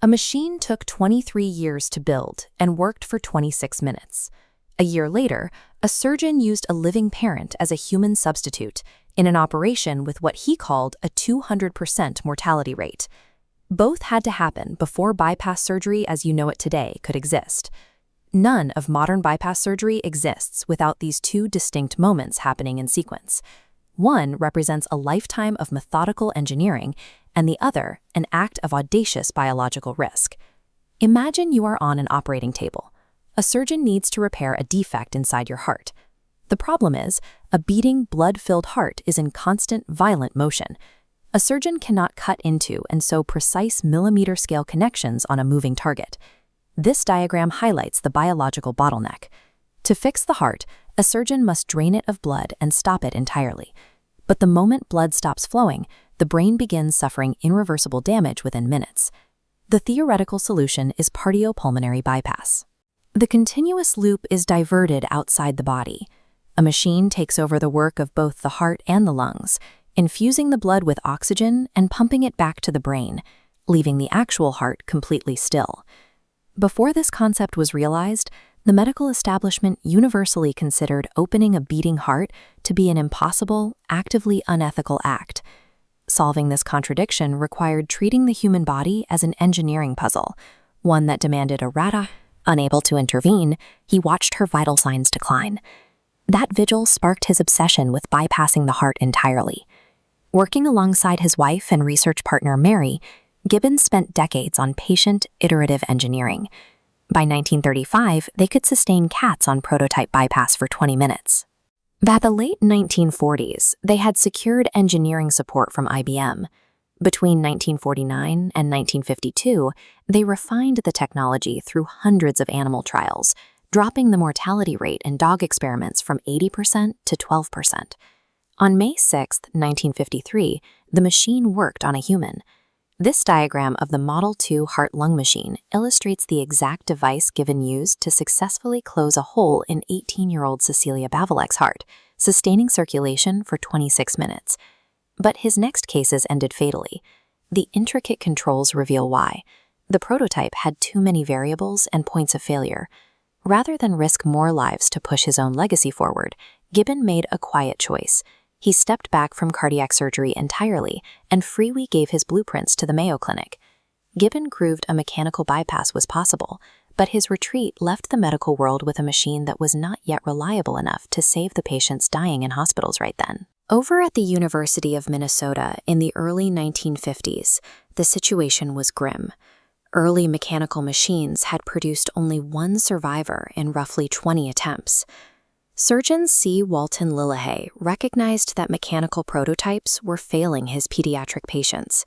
A machine took 23 years to build and worked for 26 minutes. A year later, a surgeon used a living parent as a human substitute in an operation with what he called a 200% mortality rate. Both had to happen before bypass surgery as you know it today could exist. None of modern bypass surgery exists without these two distinct moments happening in sequence. One represents a lifetime of methodical engineering, and the other, an act of audacious biological risk. Imagine you are on an operating table. A surgeon needs to repair a defect inside your heart. The problem is, a beating, blood-filled heart is in constant, violent motion. A surgeon cannot cut into and sew precise millimeter-scale connections on a moving target. This diagram highlights the biological bottleneck. To fix the heart, a surgeon must drain it of blood and stop it entirely. But the moment blood stops flowing, the brain begins suffering irreversible damage within minutes. The theoretical solution is cardiopulmonary bypass. The continuous loop is diverted outside the body. A machine takes over the work of both the heart and the lungs, infusing the blood with oxygen and pumping it back to the brain, leaving the actual heart completely still. Before this concept was realized, the medical establishment universally considered opening a beating heart to be an impossible, actively unethical act. Solving this contradiction required treating the human body as an engineering puzzle, one that demanded a rata. Unable to intervene, he watched her vital signs decline. That vigil sparked his obsession with bypassing the heart entirely. Working alongside his wife and research partner Mary, Gibbon spent decades on patient, iterative engineering. By 1935, they could sustain cats on prototype bypass for 20 minutes. By the late 1940s, they had secured engineering support from IBM. Between 1949 and 1952, they refined the technology through hundreds of animal trials, dropping the mortality rate in dog experiments from 80% to 12%. On May 6, 1953, the machine worked on a human. This diagram of the Model 2 heart-lung machine illustrates the exact device Gibbon used to successfully close a hole in 18-year-old Cecilia Bavalek's heart, sustaining circulation for 26 minutes. But his next cases ended fatally. The intricate controls reveal why. The prototype had too many variables and points of failure. Rather than risk more lives to push his own legacy forward, Gibbon made a quiet choice. He stepped back from cardiac surgery entirely and freely gave his blueprints to the Mayo Clinic. Gibbon proved a mechanical bypass was possible, but his retreat left the medical world with a machine that was not yet reliable enough to save the patients dying in hospitals right then. Over at the University of Minnesota in the early 1950s, the situation was grim. Early mechanical machines had produced only one survivor in roughly 20 attempts. Surgeon C. Walton Lillehei recognized that mechanical prototypes were failing his pediatric patients.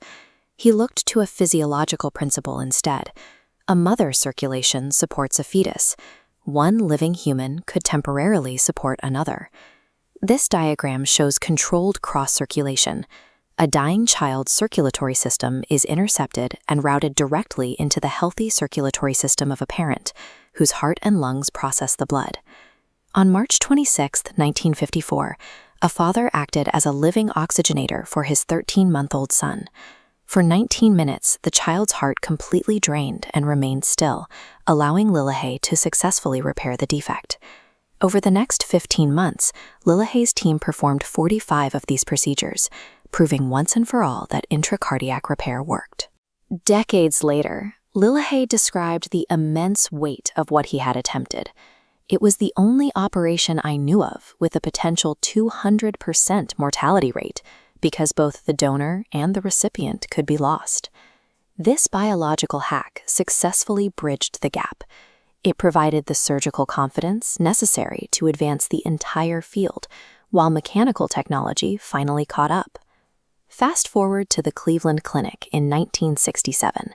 He looked to a physiological principle instead. A mother's circulation supports a fetus. One living human could temporarily support another. This diagram shows controlled cross-circulation. A dying child's circulatory system is intercepted and routed directly into the healthy circulatory system of a parent, whose heart and lungs process the blood. On March 26, 1954, a father acted as a living oxygenator for his 13-month-old son. For 19 minutes, the child's heart completely drained and remained still, allowing Lillehei to successfully repair the defect. Over the next 15 months, Lillehei's team performed 45 of these procedures, proving once and for all that intracardiac repair worked. Decades later, Lillehei described the immense weight of what he had attempted. It was the only operation I knew of with a potential 200% mortality rate, because both the donor and the recipient could be lost. This biological hack successfully bridged the gap. It provided the surgical confidence necessary to advance the entire field, while mechanical technology finally caught up. Fast forward to the Cleveland Clinic in 1967.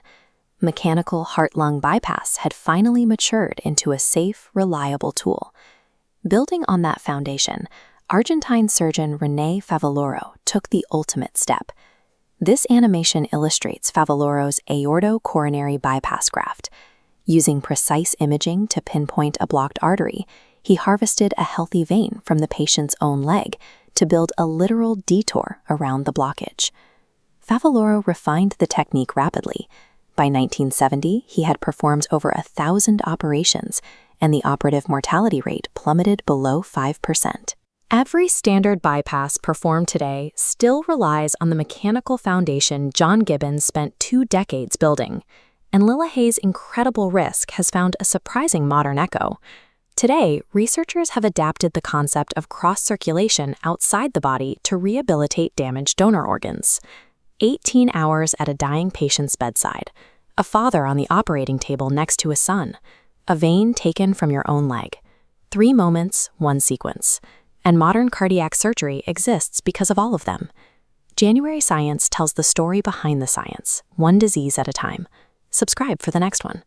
Mechanical heart-lung bypass had finally matured into a safe, reliable tool. Building on that foundation, Argentine surgeon René Favaloro took the ultimate step. This animation illustrates Favaloro's aorto-coronary bypass graft. Using precise imaging to pinpoint a blocked artery, he harvested a healthy vein from the patient's own leg to build a literal detour around the blockage. Favaloro refined the technique rapidly, By 1970, he had performed over 1,000 operations, and the operative mortality rate plummeted below 5%. Every standard bypass performed today still relies on the mechanical foundation John Gibbon spent 2 decades building, and Lillehei's incredible risk has found a surprising modern echo. Today, researchers have adapted the concept of cross-circulation outside the body to rehabilitate damaged donor organs. 18 hours at a dying patient's bedside, a father on the operating table next to his son, a vein taken from your own leg. 3 moments, 1 sequence. And modern cardiac surgery exists because of all of them. January Science tells the story behind the science, one disease at a time. Subscribe for the next one.